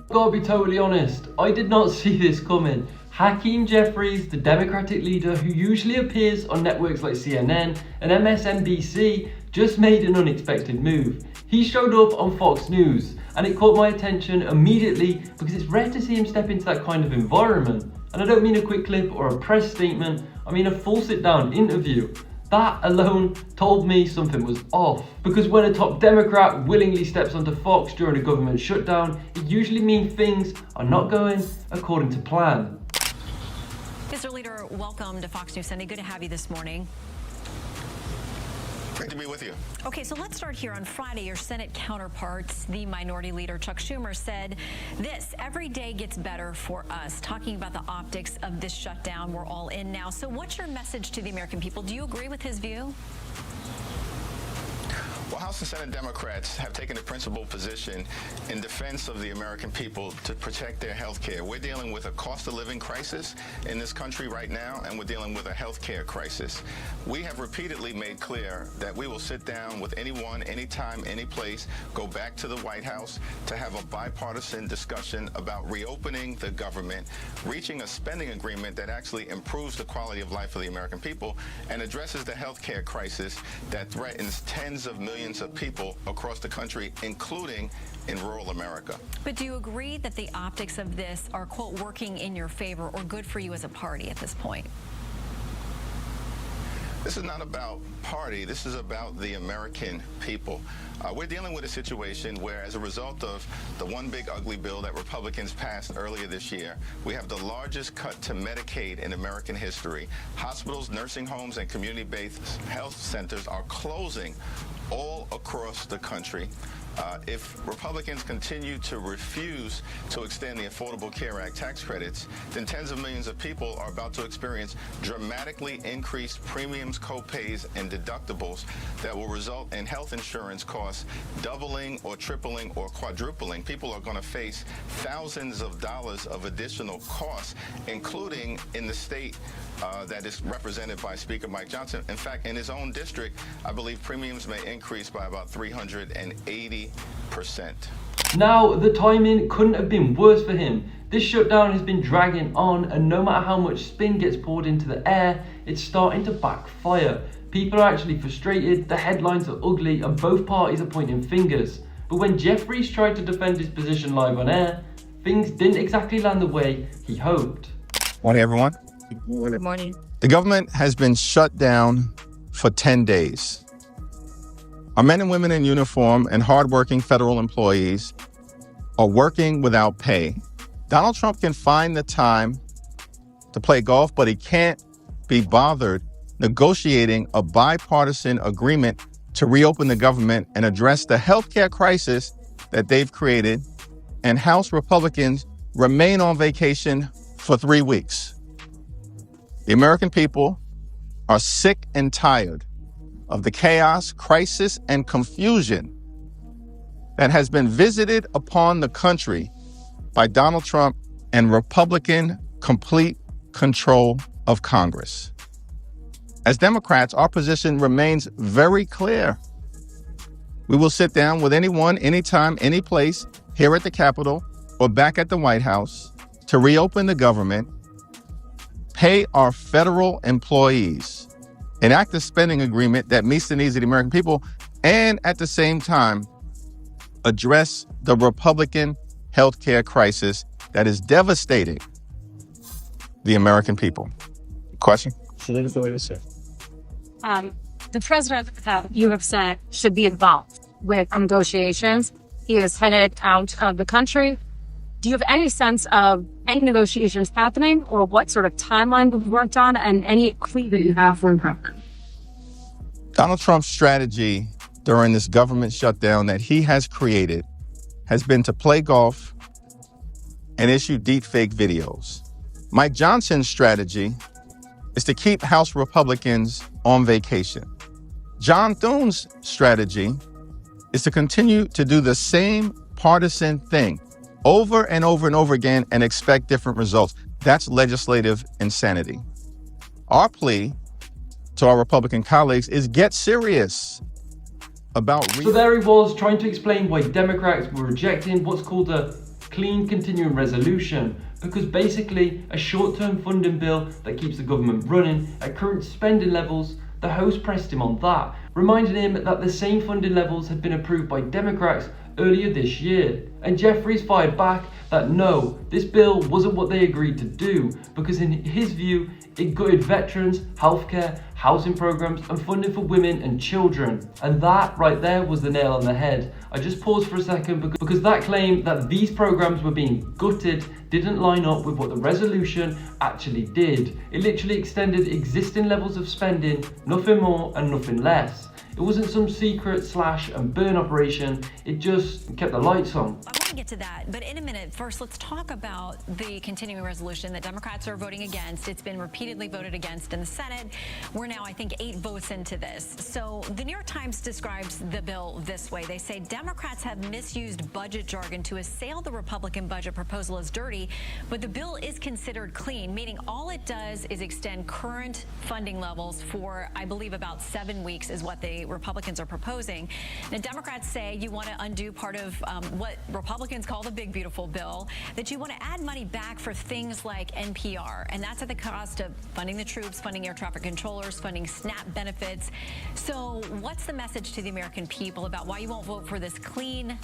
Gotta be totally honest, I did not see this coming. Hakeem Jeffries, the Democratic leader who usually appears on networks like CNN and MSNBC, just made an unexpected move. He showed up on Fox News, and it caught my attention immediately because it's rare to see him step into that kind of environment. And I don't mean a quick clip or a press statement, I mean a full sit-down interview. That alone told me something was off. Because when a top Democrat willingly steps onto Fox during a government shutdown, it usually means things are not going according to plan. Mr. Leader, welcome to Fox News Sunday. Good to have you this morning. Great to be with you. Okay, so let's start here. On Friday, your Senate counterparts, the Minority Leader Chuck Schumer, said this: every day gets better for us, talking about the optics of this shutdown we're all in now. So what's your message to the American people? Do you agree with his view? Well, House and Senate Democrats have taken a principled position in defense of the American people to protect their health care. We're dealing with a cost of living crisis in this country right now, and we're dealing with a health care crisis. We have repeatedly made clear that we will sit down with anyone, anytime, any place, go back to the White House to have a bipartisan discussion about reopening the government, reaching a spending agreement that actually improves the quality of life for the American people and addresses the health care crisis that threatens tens of millions of people across the country, including in rural America. But do you agree that the optics of this are, quote, working in your favor or good for you as a party at this point? This is not about party. This is about the American people. We're dealing with a situation where, as a result of the one big ugly bill that Republicans passed earlier this year, we have the largest cut to Medicaid in American history. Hospitals, nursing homes, and community-based health centers are closing all across the country. If Republicans continue to refuse to extend the Affordable Care Act tax credits, then tens of millions of people are about to experience dramatically increased premiums, co-pays, and deductibles that will result in health insurance costs doubling or tripling or quadrupling. People are going to face thousands of dollars of additional costs, including in the state that is represented by Speaker Mike Johnson. In fact, in his own district, I believe premiums may increase by about 380%. Now, the timing couldn't have been worse for him. This shutdown has been dragging on, and no matter how much spin gets poured into the air, it's starting to backfire. People are actually frustrated, the headlines are ugly, and both parties are pointing fingers. But when Jeffries tried to defend his position live on air, things didn't exactly land the way he hoped. Morning, everyone. Good morning. The government has been shut down for 10 days. Our men and women in uniform and hardworking federal employees are working without pay. Donald Trump can find the time to play golf, but he can't be bothered negotiating a bipartisan agreement to reopen the government and address the healthcare crisis that they've created. And House Republicans remain on vacation for 3 weeks. The American people are sick and tired of the chaos, crisis, and confusion that has been visited upon the country by Donald Trump and Republican complete control of Congress. As Democrats, our position remains very clear. We will sit down with anyone, anytime, any place, here at the Capitol or back at the White House to reopen the government, pay our federal employees, enact a spending agreement that meets the needs of the American people, and at the same time, address the Republican healthcare crisis that is devastating the American people. Question? The president, you have said, should be involved with negotiations. He is headed out of the country. Do you have any sense of any negotiations happening or what sort of timeline we've worked on and any clue that you have for him? Donald Trump's strategy during this government shutdown that he has created has been to play golf and issue deepfake videos. Mike Johnson's strategy is to keep House Republicans on vacation. John Thune's strategy is to continue to do the same partisan thing over and over and over again and expect different results. That's legislative insanity. Our plea to our Republican colleagues is get serious about... So there he was, trying to explain why Democrats were rejecting what's called a clean continuing resolution, because basically a short-term funding bill that keeps the government running at current spending levels. The host pressed him on that, reminding him that the same funding levels had been approved by Democrats earlier this year. And Jeffries fired back that no, this bill wasn't what they agreed to do, because in his view, it gutted veterans, healthcare, housing programs, and funding for women and children. And that right there was the nail on the head. I just paused for a second because that claim that these programs were being gutted didn't line up with what the resolution actually did. It literally extended existing levels of spending, nothing more and nothing less. It wasn't some secret slash and burn operation, it just kept the lights on. I want to get to that, but in a minute, first let's talk about the continuing resolution that Democrats are voting against. It's been repeatedly voted against in the Senate. We're now, I think, 8 votes into this. So the New York Times describes the bill this way. They say Democrats have misused budget jargon to assail the Republican budget proposal as dirty, but the bill is considered clean, meaning all it does is extend current funding levels for, I believe, about 7 weeks is what the Republicans are proposing. Now, Democrats say you want to undo part of what Republicans call the big, beautiful bill, that you want to add money back for things like NPR, and that's at the cost of funding the troops, funding air traffic controllers, funding SNAP benefits. So what's the message to the American people about why you won't vote for this clean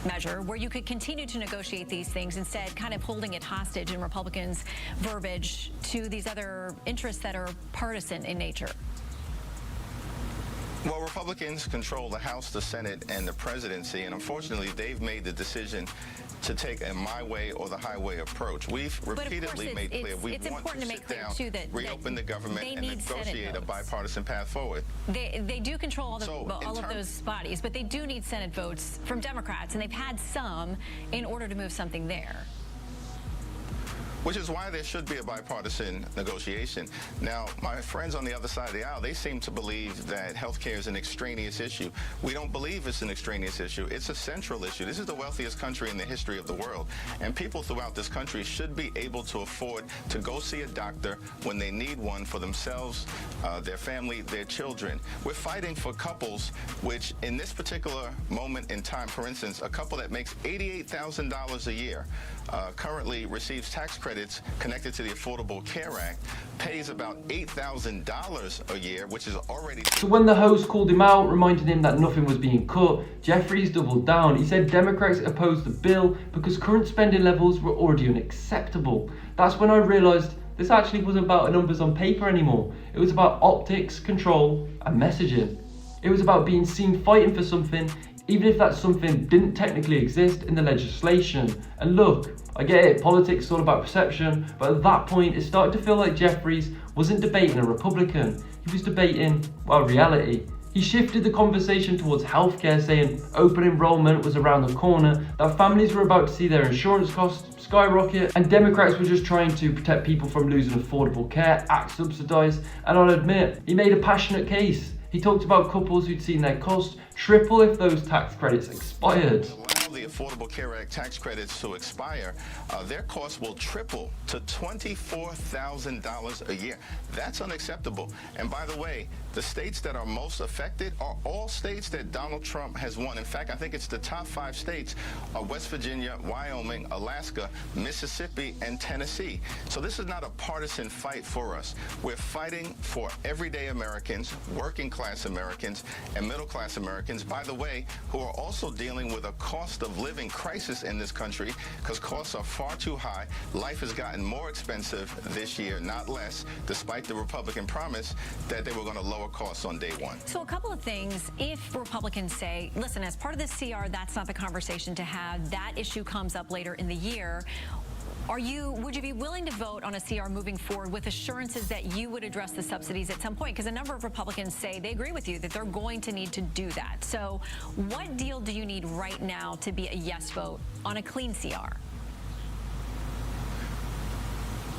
measure where you could continue to negotiate these things, instead kind of holding it hostage in Republicans' verbiage to these other interests that are partisan in nature? Well, Republicans control the House, the Senate, and the presidency, and unfortunately, they've made the decision to take a my way or the highway approach. We've repeatedly made clear we want to sit down, reopen the government, and negotiate a bipartisan path forward. They do control all of those bodies, but they do need Senate votes from Democrats, and they've had some in order to move something there. Which is why there should be a bipartisan negotiation. Now, my friends on the other side of the aisle, they seem to believe that healthcare is an extraneous issue. We don't believe it's an extraneous issue. It's a central issue. This is the wealthiest country in the history of the world, and people throughout this country should be able to afford to go see a doctor when they need one for themselves, their family, their children. We're fighting for couples, which in this particular moment in time, for instance, a couple that makes $88,000 a year currently receives tax credits connected to the Affordable Care Act, pays about $8,000 a year, which is already... So when the host called him out, reminding him that nothing was being cut, Jeffries doubled down. He said Democrats opposed the bill because current spending levels were already unacceptable. That's when I realised this actually wasn't about numbers on paper anymore. It was about optics, control, and messaging. It was about being seen fighting for something, even if that something didn't technically exist in the legislation. And look, I get it, politics is all about perception, but at that point it started to feel like Jeffries wasn't debating a Republican, he was debating, well, reality. He shifted the conversation towards healthcare, saying open enrollment was around the corner, that families were about to see their insurance costs skyrocket, and Democrats were just trying to protect people from losing affordable care, act subsidised, and I'll admit, he made a passionate case. He talked about couples who'd seen their costs triple if those tax credits expired. Allow the Affordable Care Act tax credits to expire, their costs will triple to $24,000 a year. That's unacceptable. And by the way, the states that are most affected are all states that Donald Trump has won. In fact, I think it's the top 5 states are West Virginia, Wyoming, Alaska, Mississippi, and Tennessee. So this is not a partisan fight for us. We're fighting for everyday Americans, working class Americans, and middle class Americans, by the way, who are also dealing with a cost of living crisis in this country because costs are far too high. Life has gotten more expensive this year, not less, despite the Republican promise that they were going to lower costs on day one. So a couple of things. If Republicans say, listen, as part of this CR, that's not the conversation to have, that issue comes up later in the year, would you be willing to vote on a CR moving forward with assurances that you would address the subsidies at some point? Because a number of Republicans say they agree with you that they're going to need to do that. So what deal do you need right now to be a yes vote on a clean CR?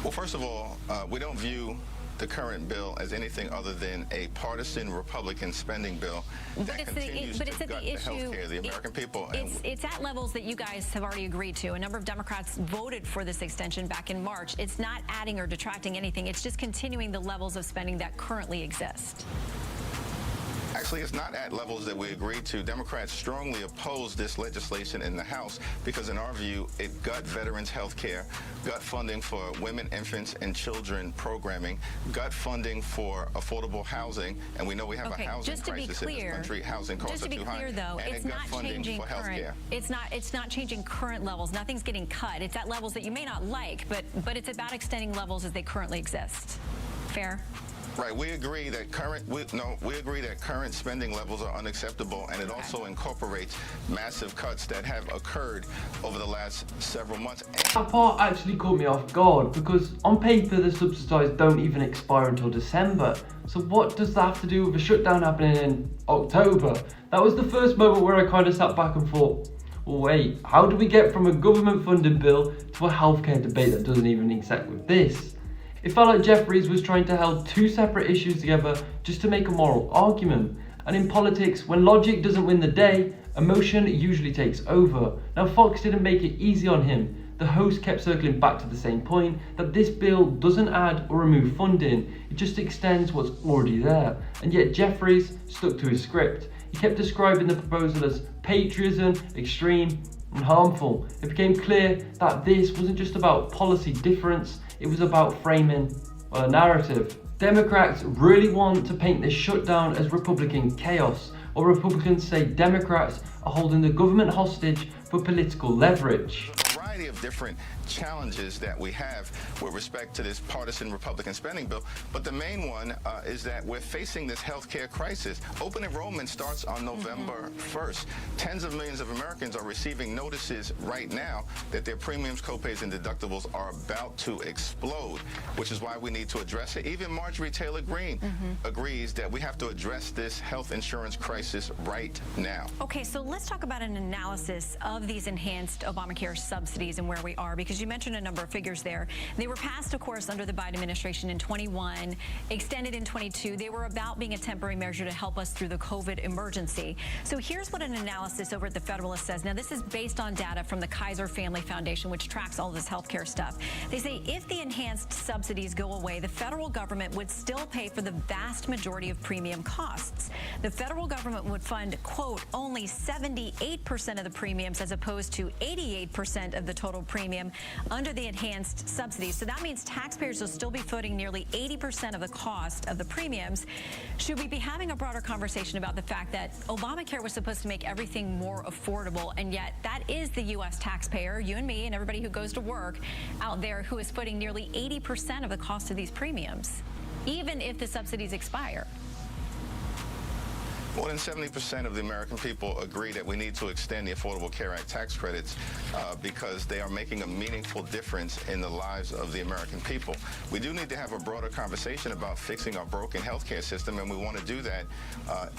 Well, first of all, we don't view the current bill as anything other than a partisan Republican spending bill that continues to gut the healthcare of the American people. It's at levels that you guys have already agreed to. A number of Democrats voted for this extension back in March. It's not adding or detracting anything. It's just continuing the levels of spending that currently exist. Actually, it's not at levels that we agreed to. Democrats strongly oppose this legislation in the House because, in our view, it gut veterans' health care, gut funding for women, infants, and children programming, gut funding for affordable housing, and we know we have a housing crisis in this country. Housing costs are too high. Just to be clear, though, it's not changing current. It's not changing current levels. Nothing's getting cut. It's at levels that you may not like, but it's about extending levels as they currently exist. Fair? Right. We agree that current spending levels are unacceptable, and it also incorporates massive cuts that have occurred over the last several months. That part actually caught me off guard because on paper the subsidies don't even expire until December. So what does that have to do with a shutdown happening in October? That was the first moment where I kind of sat back and thought, well, wait, how do we get from a government funded bill to a healthcare debate that doesn't even intersect with this? It felt like Jeffries was trying to hold two separate issues together just to make a moral argument. And in politics, when logic doesn't win the day, emotion usually takes over. Now, Fox didn't make it easy on him. The host kept circling back to the same point, that this bill doesn't add or remove funding, it just extends what's already there. And yet Jeffries stuck to his script. He kept describing the proposal as patriotism, extreme, and harmful. It became clear that this wasn't just about policy difference, it was about framing a narrative. Democrats really want to paint this shutdown as Republican chaos, or Republicans say Democrats are holding the government hostage for political leverage. Of different challenges that we have with respect to this partisan Republican spending bill, but the main one is that we're facing this healthcare crisis. Open enrollment starts on November 1st. Tens of millions of Americans are receiving notices right now that their premiums, copays, and deductibles are about to explode, which is why we need to address it. Even Marjorie Taylor Greene agrees that we have to address this health insurance crisis right now. Okay, so let's talk about an analysis of these enhanced Obamacare subsidies and where we are, because you mentioned a number of figures there. They were passed, of course, under the Biden administration in 21, extended in 22. They were about being a temporary measure to help us through the COVID emergency. So here's what an analysis over at the Federalist says. Now, this is based on data from the Kaiser Family Foundation, which tracks all this healthcare stuff. They say if the enhanced subsidies go away, the federal government would still pay for the vast majority of premium costs. The federal government would fund, quote, only 78% of the premiums as opposed to 88% of the total premium under the enhanced subsidies. So that means taxpayers will still be footing nearly 80% of the cost of the premiums. Should we be having a broader conversation about the fact that Obamacare was supposed to make everything more affordable, and yet that is the U.S. taxpayer, you and me and everybody who goes to work out there, who is footing nearly 80% of the cost of these premiums, even if the subsidies expire? More than 70% of the American people agree that we need to extend the Affordable Care Act tax credits because they are making a meaningful difference in the lives of the American people. We do need to have a broader conversation about fixing our broken healthcare system, and we want to do that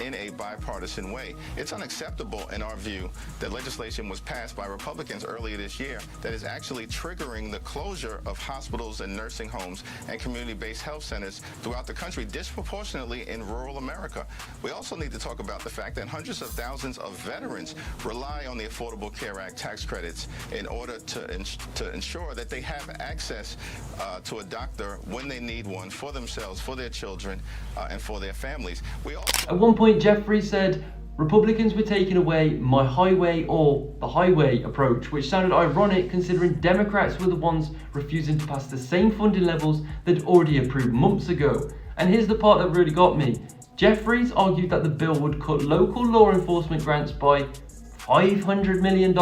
in a bipartisan way. It's unacceptable, in our view, that legislation was passed by Republicans earlier this year that is actually triggering the closure of hospitals and nursing homes and community-based health centers throughout the country, disproportionately in rural America. We also need to talk about the fact that hundreds of thousands of veterans rely on the Affordable Care Act tax credits in order to ensure that they have access to a doctor when they need one for themselves, for their children, and for their families. At one point, Jeffries said Republicans were taking away my highway or the highway approach, which sounded ironic considering Democrats were the ones refusing to pass the same funding levels they'd already approved months ago. And here's the part that really got me. Jeffries argued that the bill would cut local law enforcement grants by $500 million,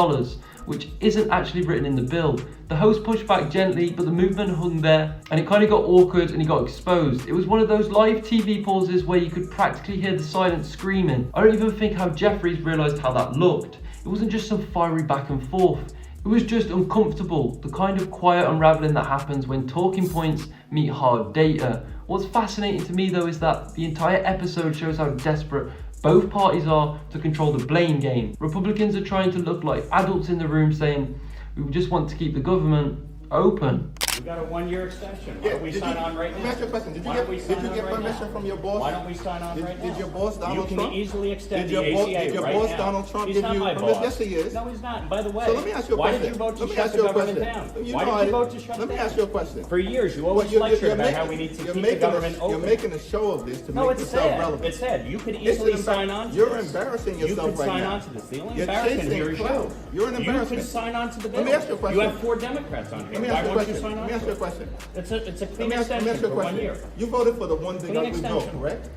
which isn't actually written in the bill. The host pushed back gently, but the movement hung there, and it kind of got awkward and he got exposed. It was one of those live TV pauses where you could practically hear the silent screaming. I don't even think how Jeffries realised how that looked. It wasn't just some fiery back and forth. It was just uncomfortable, the kind of quiet unraveling that happens when talking points meet hard data. What's fascinating to me though is that the entire episode shows how desperate both parties are to control the blame game. Republicans are trying to look like adults in the room saying, we just want to keep the government open. We got a 1-year extension. Why don't we sign on right now? Let me ask you a question. Did Why you don't we get, sign did you on get right permission now? from your boss? Why don't we sign on right now? Did your boss, Donald You Trump? can easily extend Did the your boss, ACA did your right boss, now. Donald Trump, He's give not you my permission? boss. Yes, he is. No, he's not. And by the way, So let me ask you a why question. did you vote to Let me shut ask the you a government question. down? You Why know did you I- vote to shut Let me down? ask you a question. For years, you Well, always lectured about how we need to you're keep the making government You're open. making a show of this to No, make it's yourself sad. relevant. It's sad. You could It's easily an sign on to You're this. embarrassing You yourself could right sign now. on to this. The only You're embarrassment chasing here is you. clout. You're an You embarrassment. could sign on to the bill. Let me ask you a question. You have 4 Democrats on here. Let me Why ask you a won't you question. sign on Let me ask to you a it? question. It's a Let clean me ask extension you a for 1 question. year. You voted for the one big Clean ugly bill, extension. correct?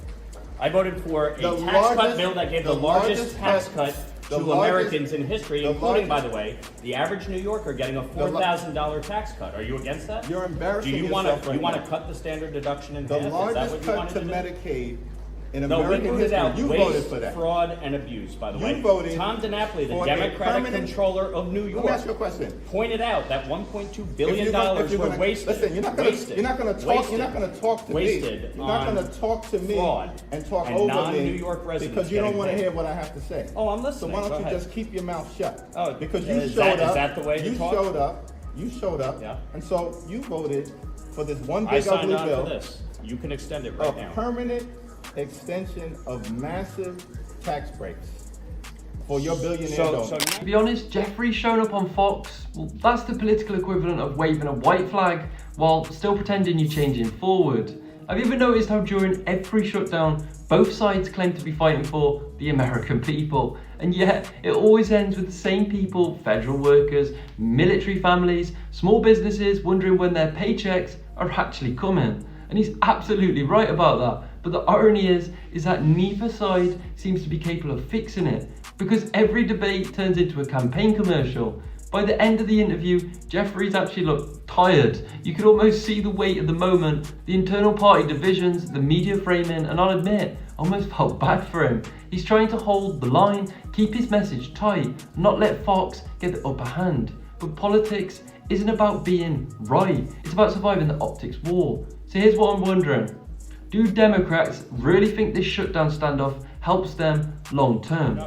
I voted for a The tax largest- cut bill that gave the largest tax cut the to largest- Americans in history, the including, by largest- the way, the average New Yorker getting a $4,000 tax cut. Are you against that? You're embarrassing Do you want yourself to right want now. to cut the standard deduction in The half? Is that largest what you cut want to to do? Medicaid in No, we American rooted history. out You voted waste, for that. fraud, and abuse, by the You way. voted Tom DiNapoli, the for a Democratic permanent- controller of New Let York, me ask you a question. pointed out that $1.2 If billion you're were wasted. Listen, you're not gonna wasted, you're not gonna talk. wasted, You're not gonna talk to wasted me. You're not on gonna talk to me fraud and talk and over non-New me York residents because you don't getting want to paid. hear what I have to say. Oh, I'm So listening. why Go don't you ahead. just keep your mouth shut? Oh, because you is showed that- up. is that the way to you talk? showed up. You showed up. Yeah. And so you voted for this one I big signed ugly on bill. for this. You can extend it A right now. permanent extension of massive tax breaks for your billionaire donors. To be honest, Jeffries showing up on Fox, well, that's the political equivalent of waving a white flag while still pretending you're changing forward. Have you ever noticed how during every shutdown, both sides claim to be fighting for the American people, and yet it always ends with the same people, federal workers, military families, small businesses wondering when their paychecks are actually coming. And he's absolutely right about that. But the irony is that neither side seems to be capable of fixing it, because every debate turns into a campaign commercial. By the end of the interview, Jeffries actually looked tired. You could almost see the weight of the moment, the internal party divisions, the media framing, and I'll admit, I almost felt bad for him. He's trying to hold the line, keep his message tight, not let Fox get the upper hand. But politics isn't about being right, it's about surviving the optics war. So here's what I'm wondering. Do Democrats really think this shutdown standoff helps them long term?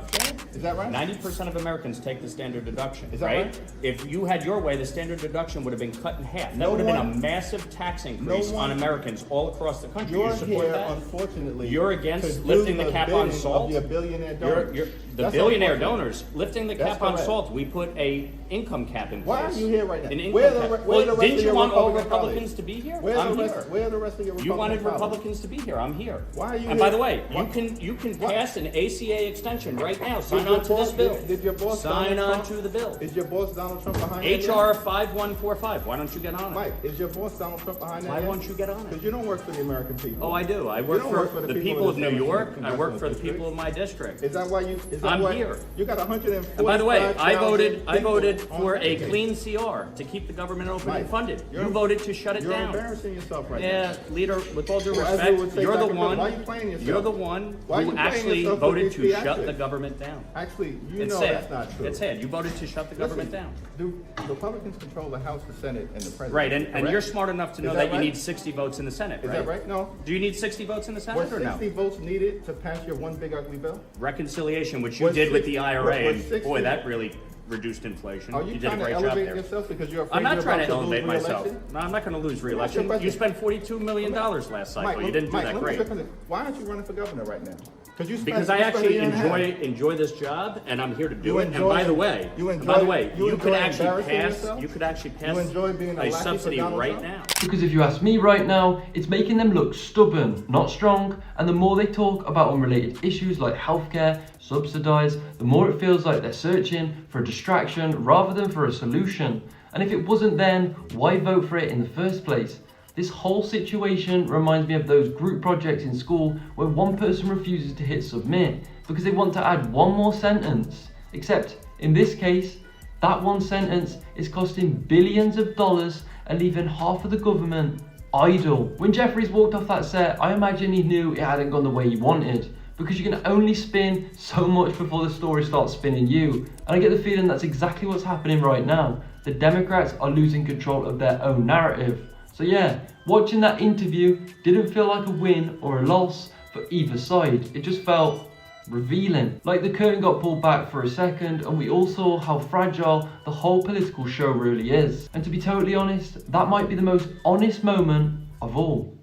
Is that right? 90% of Americans take the standard deduction, Is that right? If you had your way, the standard deduction would have been cut in half. That No would have been one- a massive tax increase no on one- Americans all across the country. You're You support here, that? unfortunately. You're to against do lifting the cap on bidding salt? Of your billionaire donors. The That's billionaire unfortunate. donors lifting the That's cap on correct. salt. We put a income cap in place. Why are you here right now? An income Where the cap. re- where Well, the rest didn't of you your want all Republican Republicans colleagues? to be here? Where I'm the rest? here. Where the rest of your You Republican wanted colleagues? Republicans to be here. I'm here. Why are you And by here? the way, Why- you can Why- pass an ACA extension right now. Did Sign your on to this boss- bill. Did your boss Sign Donald on Trump- to the bill. Is your boss Donald Trump behind that? HR 5145. Why don't you get on it? Mike, is your boss Donald Trump behind that? Why won't you get on it? Because you don't work for the American people. Oh, I do. I You work don't for the people of New the York. I congressional work for the district. people of my district. Is that why you? Is that I'm why here. You got 145. And by the way, I voted people on for a Medicaid. clean CR to keep the government open Mike, and funded. you're- You voted to shut it You're down. embarrassing yourself right Yeah, now. leader, with all due Well, as we respect, would say you're the back in the- one. why are you playing yourself? You're the one Why are who you playing actually yourself with voted these to shut theatrics? the government down. Actually, you It's know sad. that's not true. It's sad. You voted to shut the government down. Do Republicans control the House, the Senate, and the president? Right, and correct? you're smart enough to know Is that, that you right? need 60 votes in the Senate, Is right? that right? No. Do you need 60 votes in the Were Senate or no? 60 votes needed to pass your one big ugly bill? Reconciliation, which you Was did with six- the IRA, was and 60 boy, that really reduced inflation. Are You you did a trying to great job elevate there. yourself because you're afraid I'm not you're trying to about lose elevate myself. re-election? No, I'm not going to lose Let me ask you a re-election. You question. spent $42 million last cycle. You didn't do Mike, that let me great. ask you a question. Why aren't you running for governor right now? You spent, Because I you spent a actually year and a half. enjoy this job, and I'm here to do You it. And enjoy- by the way, you and by the enjoy- way, you you could enjoy actually embarrassing pass. yourself? You could actually pass You enjoy being a lackey a for subsidy Donald right Trump? now. Because if you ask me right now, it's making them look stubborn, not strong, and the more they talk about unrelated issues like healthcare, subsidised, the more it feels like they're searching for a distraction rather than for a solution. And if it wasn't then, why vote for it in the first place? This whole situation reminds me of those group projects in school where one person refuses to hit submit because they want to add one more sentence. Except in this case, that one sentence is costing billions of dollars and leaving half of the government idle. When Jeffries walked off that set, I imagine he knew it hadn't gone the way he wanted, because you can only spin so much before the story starts spinning you. And I get the feeling that's exactly what's happening right now. The Democrats are losing control of their own narrative. So yeah, watching that interview didn't feel like a win or a loss for either side. It just felt revealing. Like the curtain got pulled back for a second and we all saw how fragile the whole political show really is. And to be totally honest, that might be the most honest moment of all.